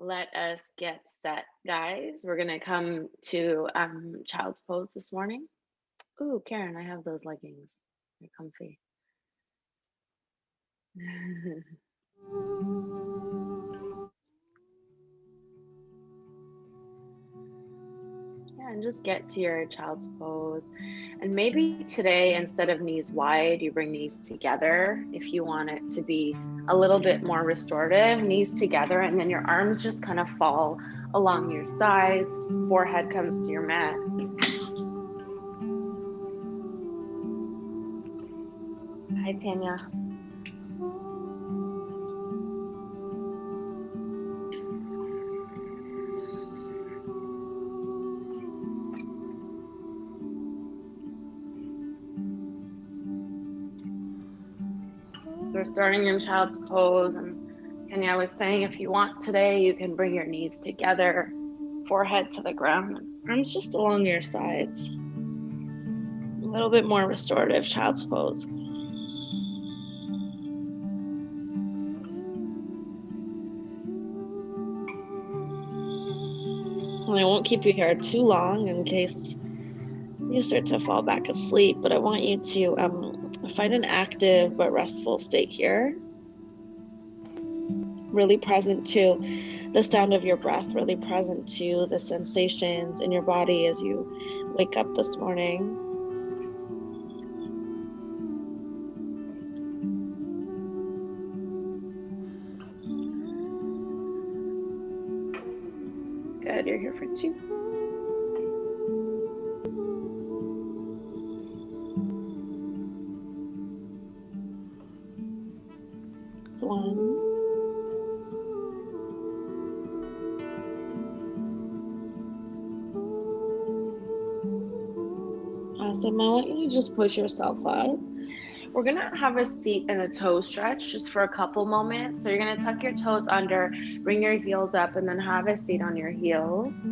Let us get set, guys. We're gonna come to child's pose this morning. Ooh, Karen, I have those leggings. They're comfy. Yeah, and just get to your child's pose. And maybe today, instead of knees wide, you bring knees together if you want it to be a little bit more restorative. Knees together, and then your arms just kind of fall along your sides. Forehead comes to your mat. Hi, Tanya. So we're starting in child's pose, and Tanya was saying if you want today, you can bring your knees together, forehead to the ground, arms just along your sides. A little bit more restorative child's pose. And I won't keep you here too long in case you start to fall back asleep, but I want you to find an active but restful state here. Really present to the sound of your breath, really present to the sensations in your body as you wake up this morning. Good, you're here for 2. It's 1. Awesome. I want you to just push yourself up. We're gonna have a seat and a toe stretch just for a couple moments. So you're gonna tuck your toes under, bring your heels up, and then have a seat on your heels.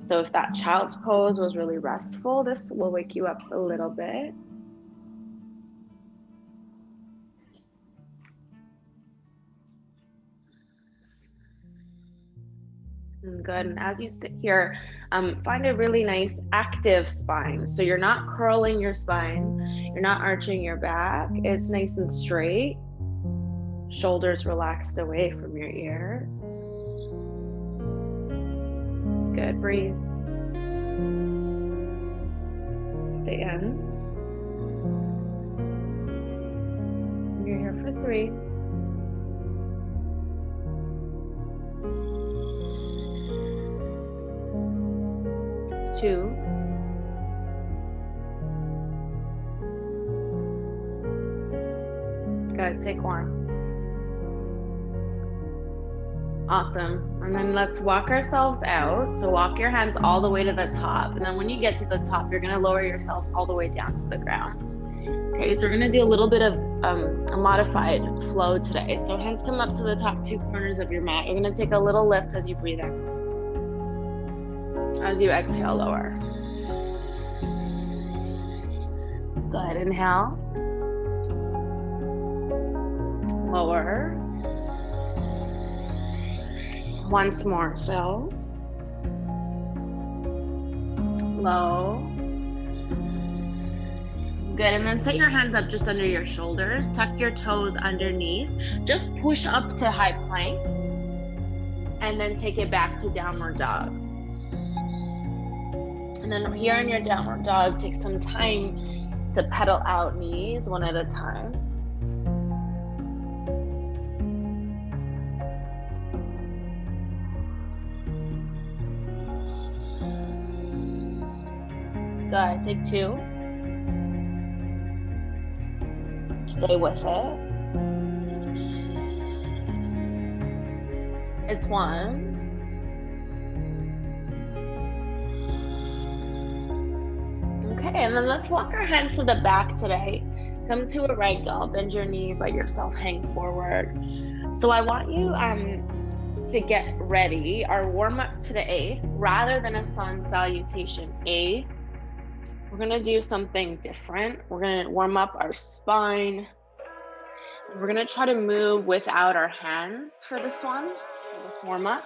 So if that child's pose was really restful, this will wake you up a little bit. Good. And as you sit here, find a really nice active spine. So you're not curling your spine, you're not arching your back. It's nice and straight. Shoulders relaxed away from your ears. Good. Breathe. Stay in. You're here for 3. 2. Good. Take 1. Awesome. And then let's walk ourselves out. So walk your hands all the way to the top. And then when you get to the top, you're going to lower yourself all the way down to the ground. Okay, so we're going to do a little bit of a modified flow today. So hands come up to the top 2 corners of your mat. You're going to take a little lift as you breathe in. As you exhale, lower. Good. Inhale. Lower. Once more. Fill. Low. Good. And then set your hands up just under your shoulders. Tuck your toes underneath. Just push up to high plank. And then take it back to downward dog. And then here in your downward dog, take some time to pedal out knees one at a time. Good. Take 2. Stay with it. It's 1. Okay, and then let's walk our hands to the back today. Come to a ragdoll, bend your knees, let yourself hang forward. So I want you to get ready. Our warm-up today, rather than a sun salutation A, we're gonna do something different. We're gonna warm up our spine. We're gonna try to move without our hands for this one, for this warm-up.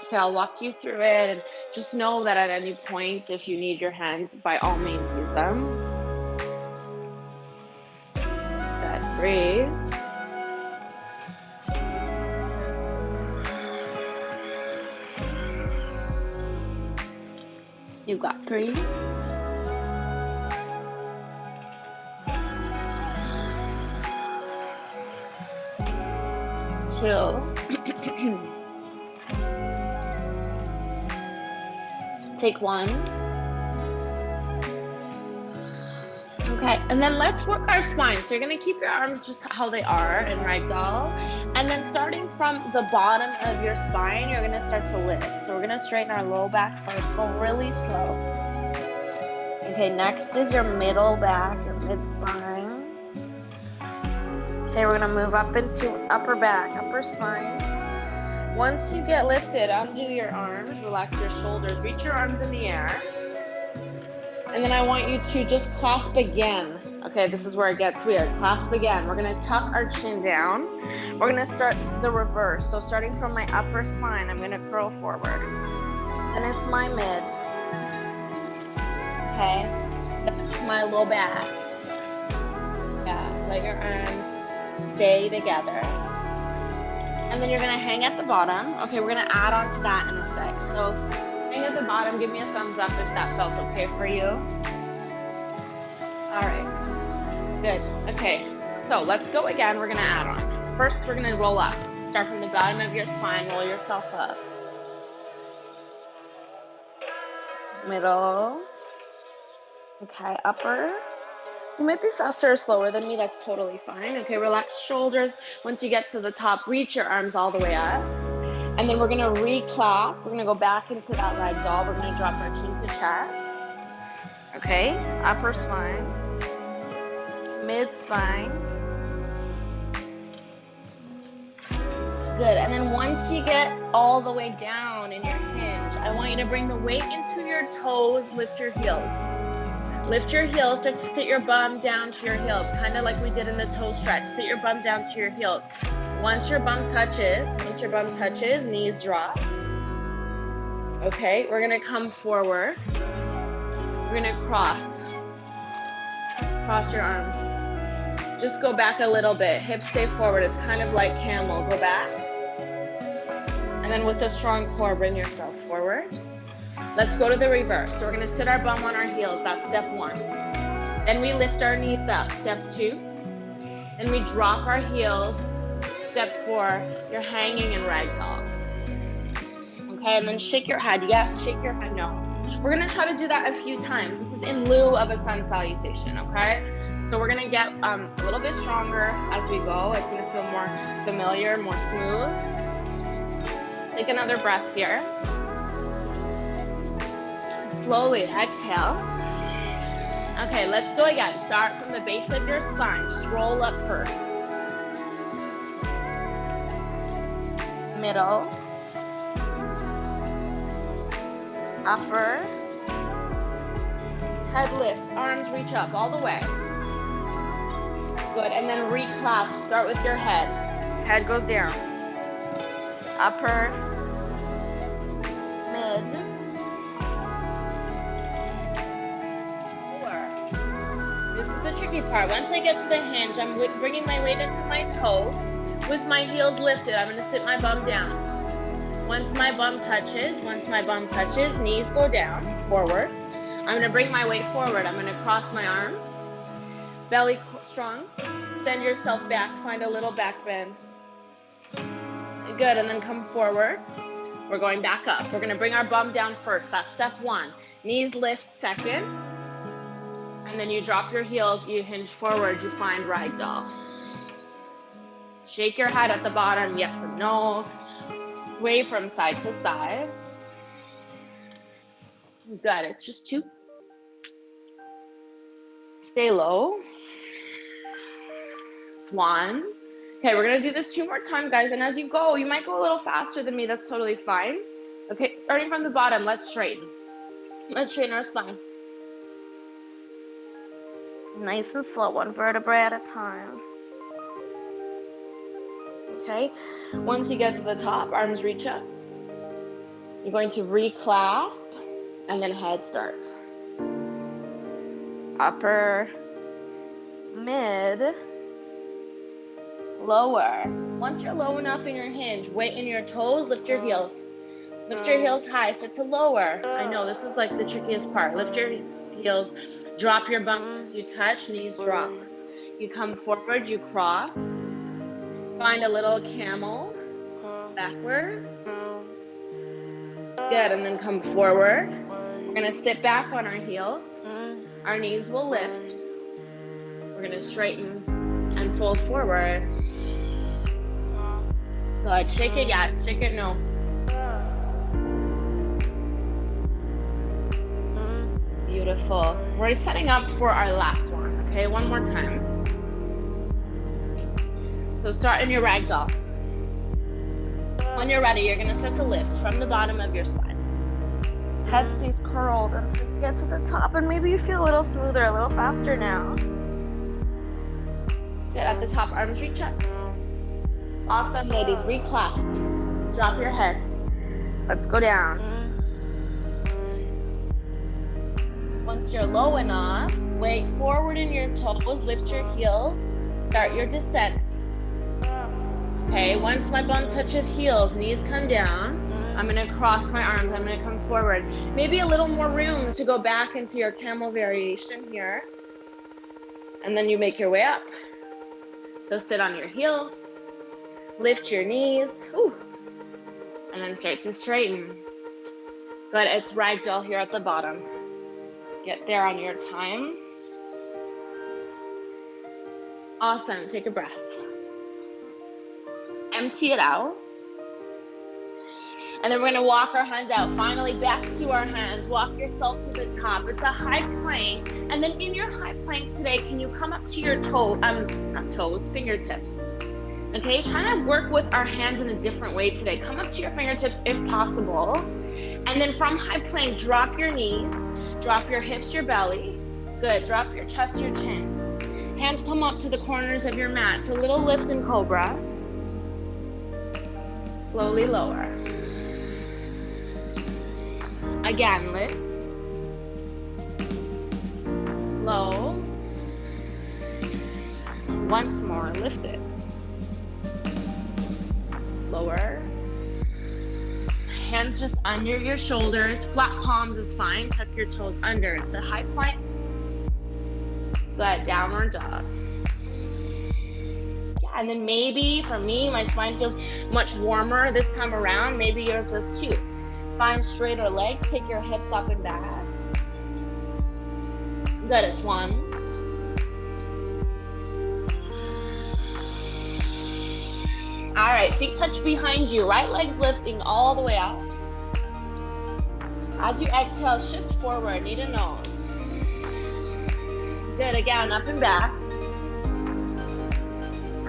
Okay, I'll walk you through it, and just know that at any point, if you need your hands, by all means use them. Good, breathe. You got 3. 2. Take 1. Okay, and then let's work our spine. So you're gonna keep your arms just how they are in ragdoll. And then starting from the bottom of your spine, you're gonna start to lift. So we're gonna straighten our low back first, go really slow. Okay, next is your middle back, your mid spine. Okay, we're gonna move up into upper back, upper spine. Once you get lifted, undo your arms, relax your shoulders, reach your arms in the air. And then I want you to just clasp again. Okay, this is where it gets weird. Clasp again. We're gonna tuck our chin down. We're gonna start the reverse. So starting from my upper spine, I'm gonna curl forward. And it's my mid. Okay, that's my low back. Yeah, let your arms stay together. And then you're gonna hang at the bottom. Okay, we're gonna add on to that in a sec. So hang at the bottom, give me a thumbs up if that felt okay for you. All right, good. Okay, so let's go again. We're gonna add on. First, we're gonna roll up. Start from the bottom of your spine, roll yourself up. Middle. Okay, upper. You might be faster or slower than me, that's totally fine. Okay, relax shoulders. Once you get to the top, reach your arms all the way up. And then we're gonna reclasp. We're gonna go back into that ragdoll. We're gonna drop our chin to chest. Okay, upper spine, mid spine. Good, and then once you get all the way down in your hinge, I want you to bring the weight into your toes, lift your heels. Lift your heels, start to sit your bum down to your heels, kind of like we did in the toe stretch. Sit your bum down to your heels. Once your bum touches, knees drop. Okay, we're gonna come forward. We're gonna cross your arms. Just go back a little bit, hips stay forward. It's kind of like camel, go back. And then with a strong core, bring yourself forward. Let's go to the reverse. So we're gonna sit our bum on our heels, that's step 1. Then we lift our knees up, step 2. Then we drop our heels, step 4. You're hanging in ragdoll. Okay, and then shake your head, yes, shake your head, no. We're gonna try to do that a few times. This is in lieu of a sun salutation, okay? So we're gonna get a little bit stronger as we go. It's gonna feel more familiar, more smooth. Take another breath here. Slowly exhale. Okay, let's go again. Start from the base of your spine. Just roll up first. Middle. Upper. Head lifts, arms reach up all the way. Good, and then reclasp. Start with your head. Head goes down. Upper. Mid. This is the tricky part. Once I get to the hinge, I'm bringing my weight into my toes. With my heels lifted, I'm going to sit my bum down. Once my bum touches, knees go down, forward. I'm going to bring my weight forward. I'm going to cross my arms. Belly strong. Send yourself back. Find a little back bend. Good, and then come forward. We're going back up. We're going to bring our bum down first. That's step 1. Knees lift second. And then you drop your heels, you hinge forward, you find ragdoll. Shake your head at the bottom, yes and no. Sway from side to side. Good, it's just 2. Stay low. It's 1. Okay, we're gonna do this 2 more times, guys. And as you go, you might go a little faster than me, that's totally fine. Okay, starting from the bottom, let's straighten. Let's straighten our spine. Nice and slow, 1 vertebrae at a time. Okay, once you get to the top, arms reach up. You're going to reclasp and then head starts. Upper, mid, lower. Once you're low enough in your hinge, weight in your toes, lift your heels. Lift your heels high, start to lower. I know this is like the trickiest part. Lift your heels, drop your bum as you touch, knees drop. You come forward, you cross. Find a little camel, backwards. Good, and then come forward. We're gonna sit back on our heels. Our knees will lift. We're gonna straighten and fold forward. Good, shake it, yeah, shake it, no. Beautiful. We're setting up for our last one, okay? One more time. So start in your ragdoll. When you're ready, you're gonna start to lift from the bottom of your spine. Head stays curled until you get to the top, and maybe you feel a little smoother, a little faster now. Good, at the top, arms reach up. Awesome, ladies, reclasp. Drop your head. Let's go down. Once you're low enough, weight forward in your toes, lift your heels, start your descent. Okay, once my bum touches heels, knees come down. I'm gonna cross my arms, I'm gonna come forward. Maybe a little more room to go back into your camel variation here. And then you make your way up. So sit on your heels, lift your knees, and then start to straighten. Good, it's ragdoll here at the bottom. Get there on your time. Awesome, take a breath. Empty it out. And then we're gonna walk our hands out. Finally, back to our hands. Walk yourself to the top. It's a high plank. And then in your high plank today, can you come up to your fingertips. Okay, try to work with our hands in a different way today. Come up to your fingertips if possible. And then from high plank, drop your knees, drop your hips, your belly. Good, drop your chest, your chin. Hands come up to the corners of your mat. So a little lift in cobra. Slowly lower. Again, lift. Low. Once more, lift it. Lower. Hands just under your shoulders. Flat palms is fine. Tuck your toes under. It's a high plank. Good, downward dog. Yeah, and then maybe for me, my spine feels much warmer this time around. Maybe yours does too. Find straighter legs. Take your hips up and back. Good, it's one. All right, feet touch behind you. Right leg's lifting all the way out. As you exhale, shift forward, knee to nose. Good, again, up and back.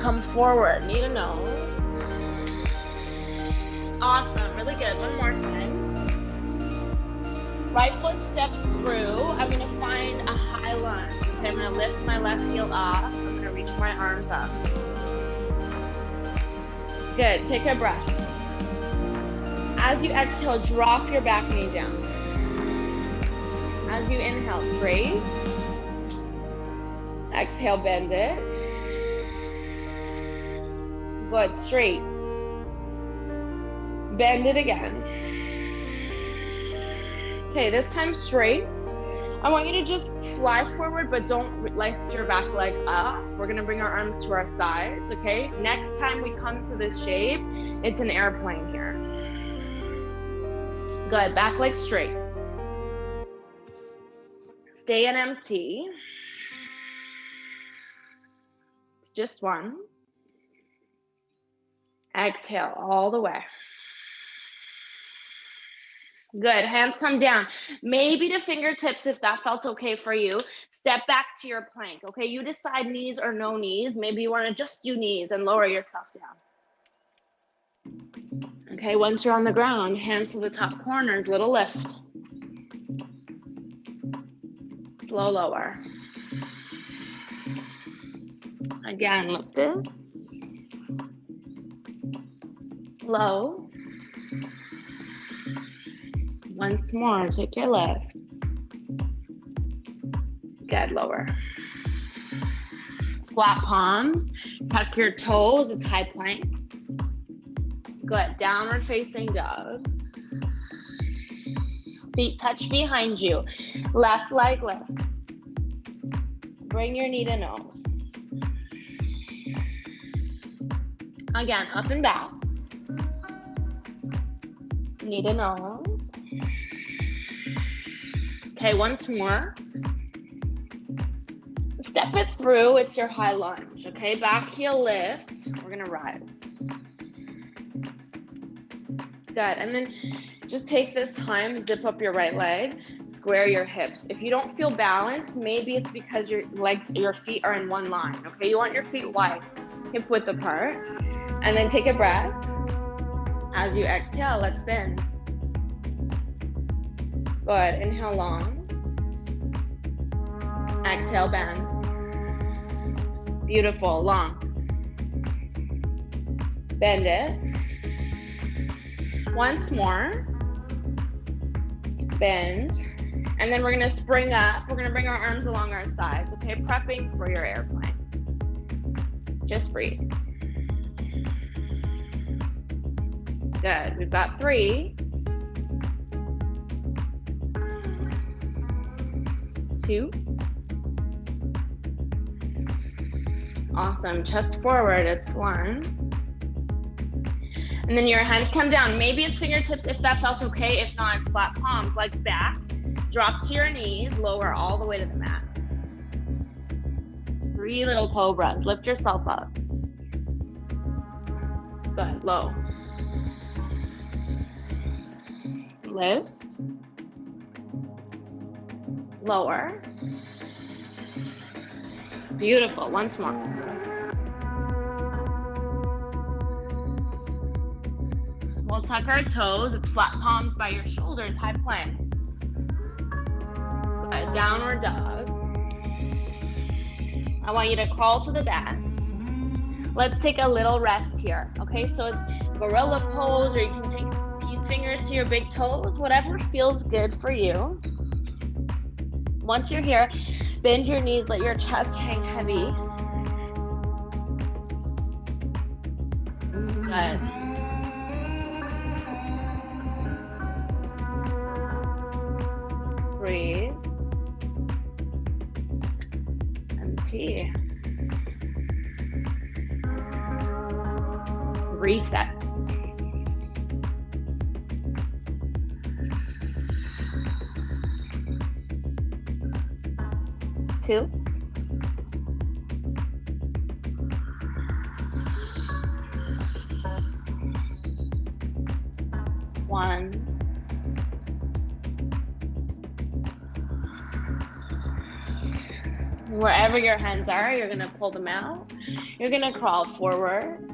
Come forward, knee to nose. Awesome, really good. One more time. Right foot steps through. I'm gonna find a high lunge. Okay, I'm gonna lift my left heel up. I'm gonna reach my arms up. Good, take a breath. As you exhale, drop your back knee down. As you inhale, straight. Exhale, bend it. Good, straight. Bend it again. Okay, this time straight. I want you to just fly forward, but don't lift your back leg up. We're gonna bring our arms to our sides, okay? Next time we come to this shape, it's an airplane here. Good, back leg straight. Stay in empty. It's just one. Exhale all the way. Good, hands come down. Maybe to fingertips if that felt okay for you. Step back to your plank, okay? You decide knees or no knees. Maybe you wanna just do knees and lower yourself down. Okay, once you're on the ground, hands to the top corners, little lift. Slow lower. Again, lift it. Low. Once more, take your lift. Good, lower. Flat palms, tuck your toes, it's high plank. Good, downward facing dog. Feet touch behind you. Left leg lift. Bring your knee to nose. Again, up and back. Knee to nose. Okay, once more. Step it through, it's your high lunge, okay? Back heel lift, we're gonna rise. Good, and then just take this time, zip up your right leg, square your hips. If you don't feel balanced, maybe it's because your feet are in one line, okay? You want your feet wide, hip width apart. And then take a breath. As you exhale, let's bend. Good, inhale long. Exhale, bend. Beautiful, long. Bend it. Once more. Bend. And then we're gonna spring up. We're gonna bring our arms along our sides, okay? Prepping for your airplane. Just breathe. Good, we've got 3. 2. Awesome, chest forward, it's 1. And then your hands come down. Maybe it's fingertips if that felt okay. If not, it's flat palms, legs back. Drop to your knees, lower all the way to the mat. 3 little cobras, lift yourself up. Good, low. Lift. Lower. Beautiful, once more. We'll tuck our toes, it's flat palms by your shoulders, high plank. Good, downward dog. I want you to crawl to the back. Let's take a little rest here, okay? So it's gorilla pose, or you can take fingers to your big toes, whatever feels good for you. Once you're here, bend your knees, let your chest hang heavy. Good. Breathe. Empty. Reset. Two. 1. Wherever your hands are, you're gonna pull them out. You're gonna crawl forward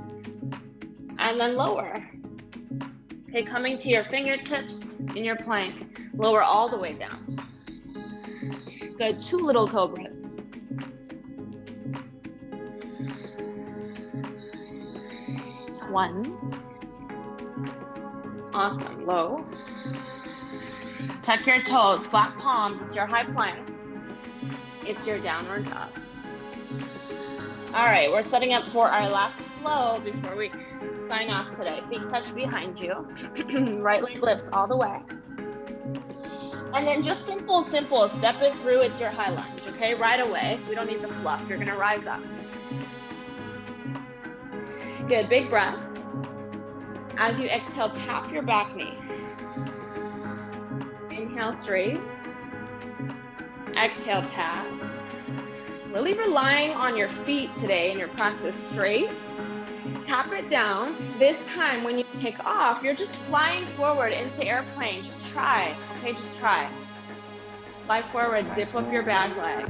and then lower. Okay, coming to your fingertips in your plank. Lower all the way down. Good, 2 little cobras. One. Awesome, low. Tuck your toes, flat palms, it's your high plank. It's your downward dog. All right, we're setting up for our last flow before we sign off today. Feet touch behind you. Right leg lifts all the way. And then just simple, step it through, it's your high lunge, okay? Right away, we don't need the fluff, you're gonna rise up. Good, big breath. As you exhale, tap your back knee. Inhale, straight. Exhale, tap. Really relying on your feet today in your practice, straight. Tap it down. This time, when you kick off, you're just flying forward into airplane. Just try, okay, just try. Fly forward, zip up your back leg.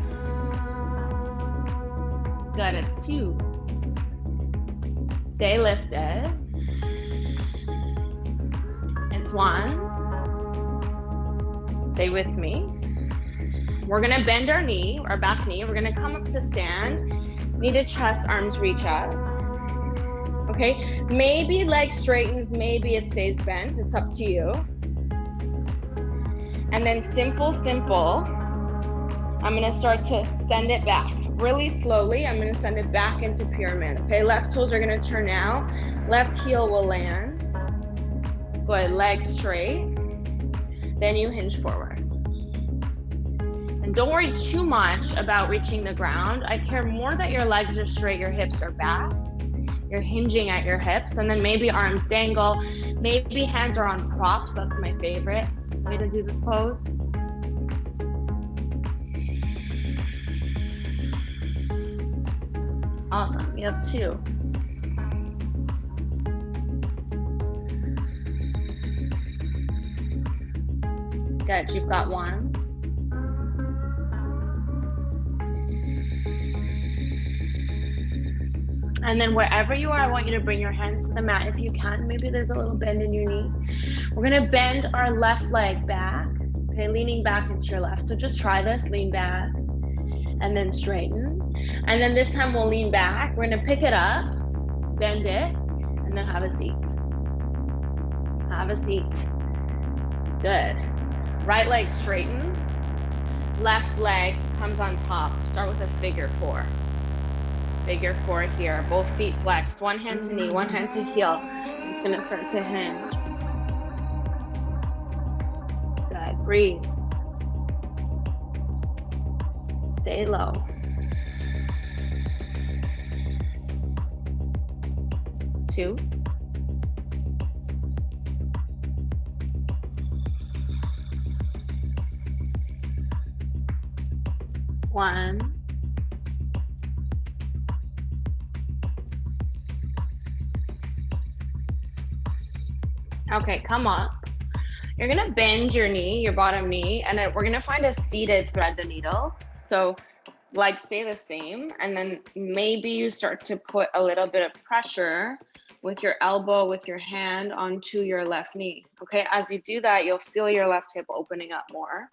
Good, it's 2. Stay lifted. It's 1. Stay with me. We're gonna bend our knee, our back knee. We're gonna come up to stand. Knee to chest, arms reach up. Okay, maybe leg straightens, maybe it stays bent. It's up to you. And then simple, I'm gonna start to send it back. Really slowly, I'm gonna send it back into pyramid. Okay, left toes are gonna turn out. Left heel will land. Good, leg straight. Then you hinge forward. And don't worry too much about reaching the ground. I care more that your legs are straight, your hips are back. You're hinging at your hips, and then maybe arms dangle. Maybe hands are on props. That's my favorite way to do this pose. Awesome, you have 2. Good, you've got 1. And then wherever you are, I want you to bring your hands to the mat if you can. Maybe there's a little bend in your knee. We're gonna bend our left leg back, okay, leaning back into your left. So just try this, lean back, and then straighten. And then this time we'll lean back. We're gonna pick it up, bend it, and then have a seat. Have a seat. Good. Right leg straightens. Left leg comes on top. Start with a figure 4. Figure 4 here. Both feet flexed. One hand to knee, one hand to heel. It's gonna start to hinge. Good. Breathe. Stay low. Two. One. Okay, come up. You're gonna bend your knee, your bottom knee, and then we're gonna find a seated thread the needle. So legs stay the same, and then maybe you start to put a little bit of pressure with your elbow, with your hand onto your left knee. Okay, as you do that, you'll feel your left hip opening up more.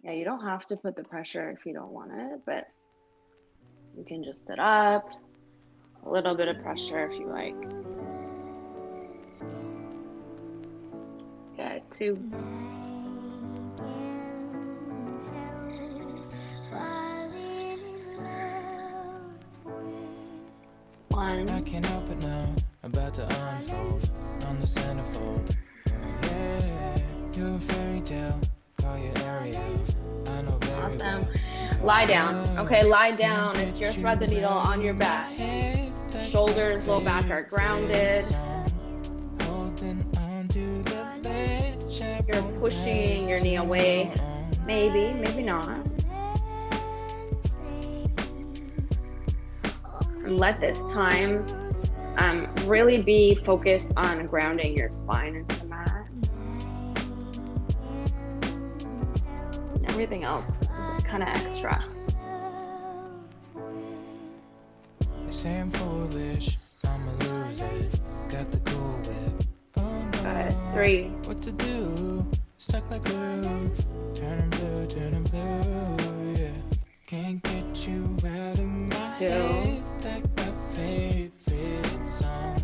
Yeah, you don't have to put the pressure if you don't want it, but you can just sit up. A little bit of pressure if you like. Good, two. One. I can't help it now, about to unfold on the centerfold. Yeah, you're a fairy tale, call you Ariel. I know very Awesome. well. Lie down. Okay, lie down. It's your thread the needle on your back. Shoulders, low back are grounded. You're pushing your knee away. Maybe, maybe not. And let this time really be focused on grounding your spine into the mat. Everything else is kind of extra. They say I'm foolish, I'ma lose it. Got the cool whip. Oh no. Got it. 3. What to do? Stuck like glue. Turning blue, yeah. Can't get you out of my head. Like my favorite song.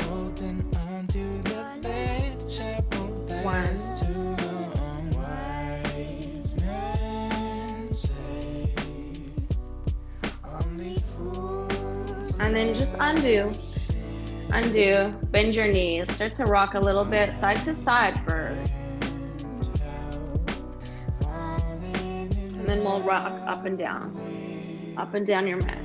Holding on to the ledge. I won't last too long. Wise men say only fools. And then just undo. Undo. Bend your knees. Start to rock a little bit side to side first. And then we'll rock up and down your mat.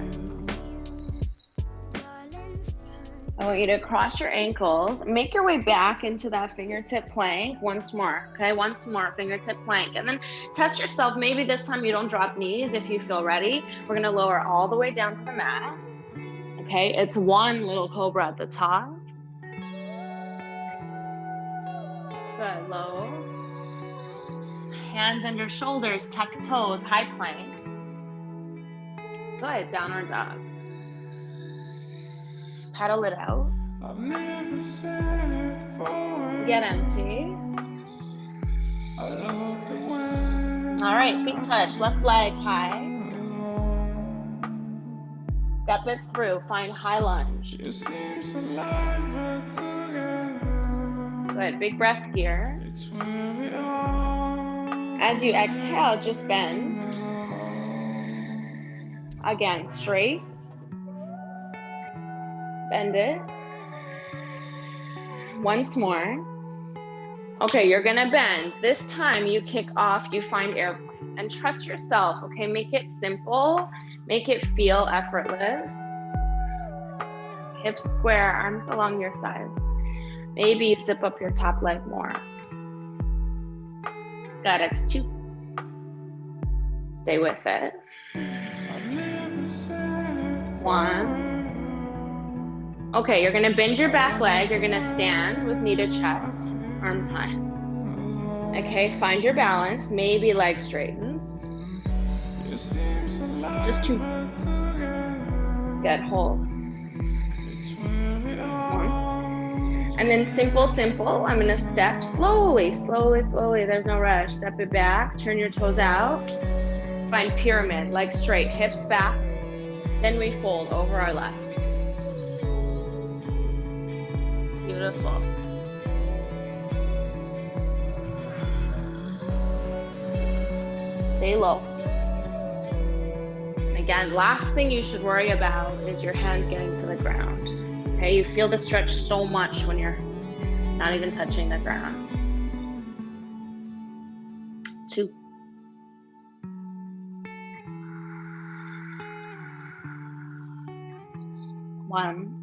I want you to cross your ankles, make your way back into that fingertip plank once more, okay? Once more, fingertip plank. And then test yourself. Maybe this time you don't drop knees if you feel ready. We're gonna lower all the way down to the mat, okay? It's one little cobra at the top. Good, low. Hands under shoulders, tuck toes, high plank. Good, downward dog. Paddle it out. Get empty. All right, feet touch, left leg high. Step it through, find high lunge. Good, big breath here. As you exhale, just bend. Again, straight. Bend it. Once more. Okay, you're gonna bend. This time you kick off, you find airplane. And trust yourself, okay? Make it simple. Make it feel effortless. Hips square, arms along your sides. Maybe you zip up your top leg more. Good, it's 2. Stay with it. 1. Okay, you're gonna bend your back leg. You're gonna stand with knee to chest, arms high. Okay, find your balance. Maybe leg straightens. Just 2. Good, hold. 1. And then simple. I'm gonna step slowly. There's no rush. Step it back, turn your toes out. Find pyramid, legs straight, hips back. Then we fold over our left. Beautiful. Stay low. Again, last thing you should worry about is your hands getting to the ground. Okay, you feel the stretch so much when you're not even touching the ground. 2. 1.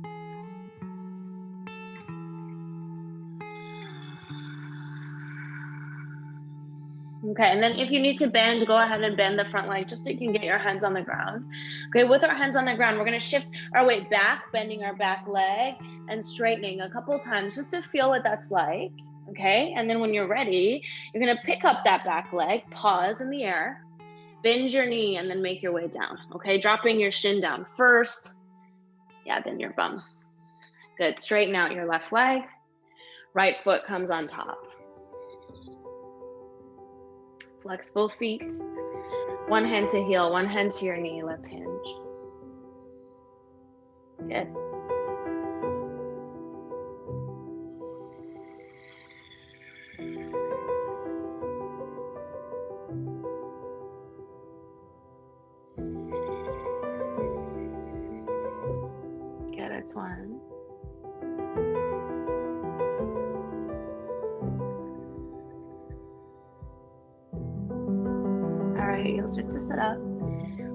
Okay, and then if you need to bend, go ahead and bend the front leg just so you can get your hands on the ground. Okay, with our hands on the ground, we're gonna shift our weight back, bending our back leg and straightening a couple of times just to feel what that's like, okay? And then when you're ready, you're gonna pick up that back leg, pause in the air, bend your knee, and then make your way down, okay? Dropping your shin down first, yeah, then your bum. Good, straighten out your left leg, right foot comes on top. Flexible feet, one hand to heel, one hand to your knee, let's hinge. Good. Good, it's 1. You'll start to sit up.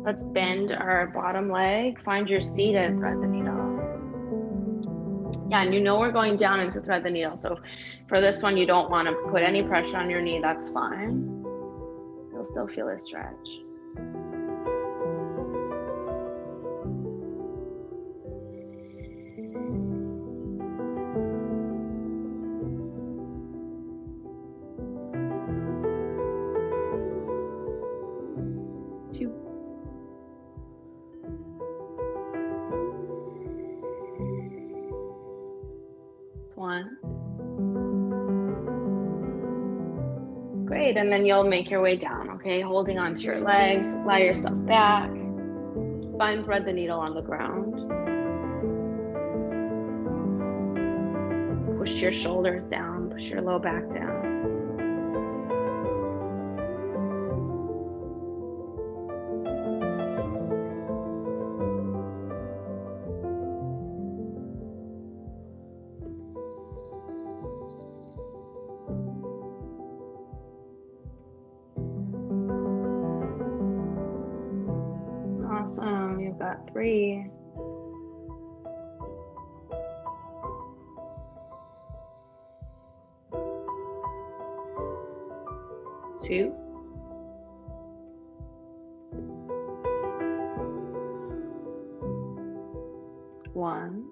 Let's bend our bottom leg. Find your seat and thread the needle. Yeah, and you know we're going down into thread the needle. So for this one, you don't want to put any pressure on your knee. That's fine. You'll still feel a stretch. Great, and then you'll make your way down, okay? Holding onto your legs, lie yourself back. Find thread the needle on the ground. Push your shoulders down, push your low back down. Awesome, you've got 3. 2. 1.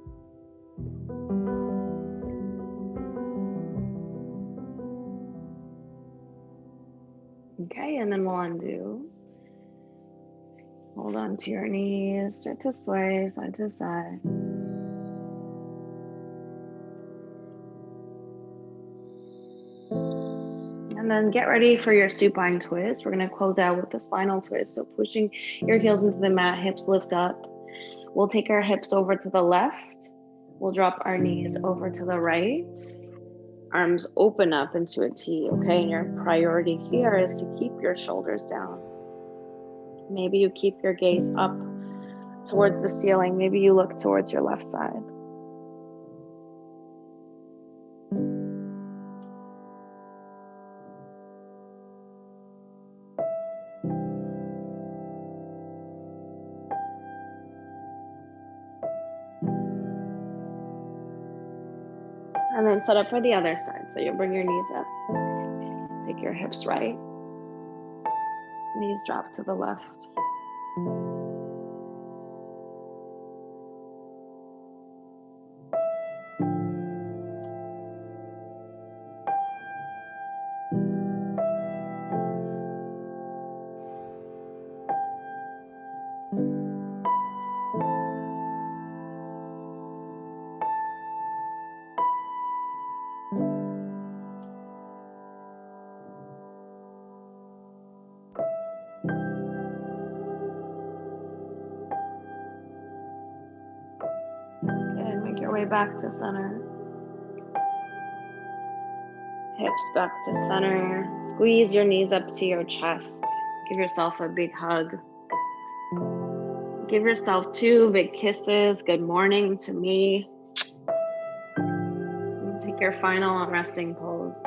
Okay, and then we'll undo. Hold on to your knees, start to sway side to side. And then get ready for your supine twist. We're gonna close out with the spinal twist. So pushing your heels into the mat, hips lift up. We'll take our hips over to the left. We'll drop our knees over to the right. Arms open up into a T, okay? And your priority here is to keep your shoulders down. Maybe you keep your gaze up towards the ceiling. Maybe you look towards your left side. And then set up for the other side. So you'll bring your knees up. Take your hips right. Knees drop to the left. Good, make your way back to center. Hips back to center. Squeeze your knees up to your chest. Give yourself a big hug. Give yourself 2 big kisses. Good morning to me. And take your final resting pose.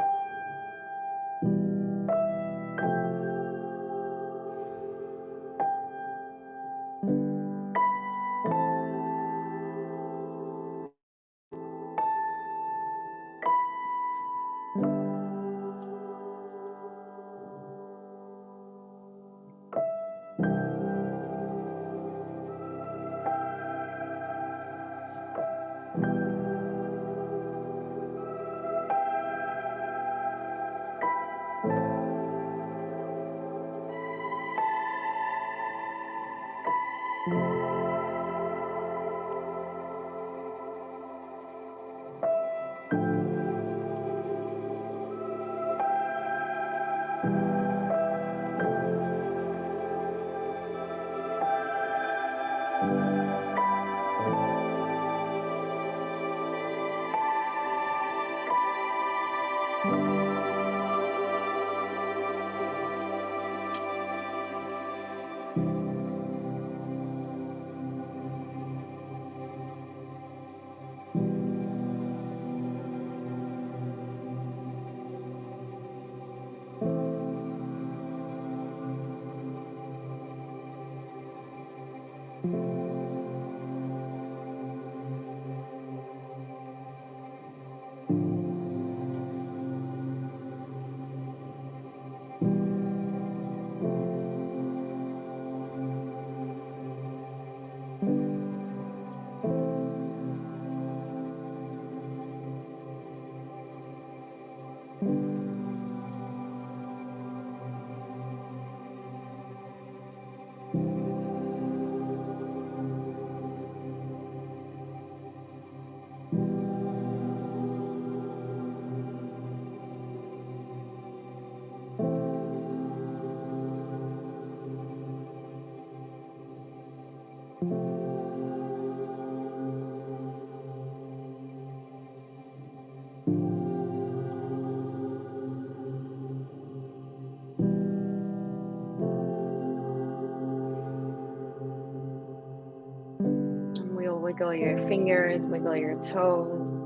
Wiggle your fingers, wiggle your toes.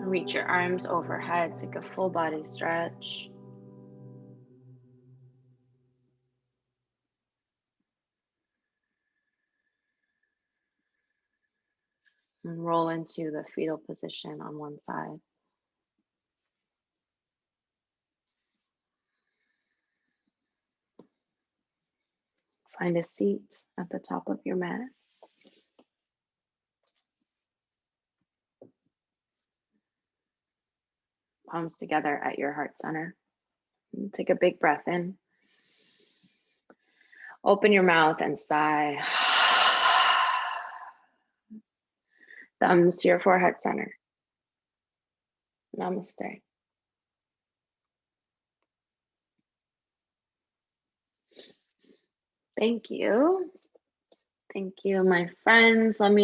Reach your arms overhead, take a full body stretch. And roll into the fetal position on one side. Find a seat at the top of your mat. Palms together at your heart center. And take a big breath in. Open your mouth and sigh. Thumbs to your forehead center. Namaste. Thank you. Thank you, my friends. Let me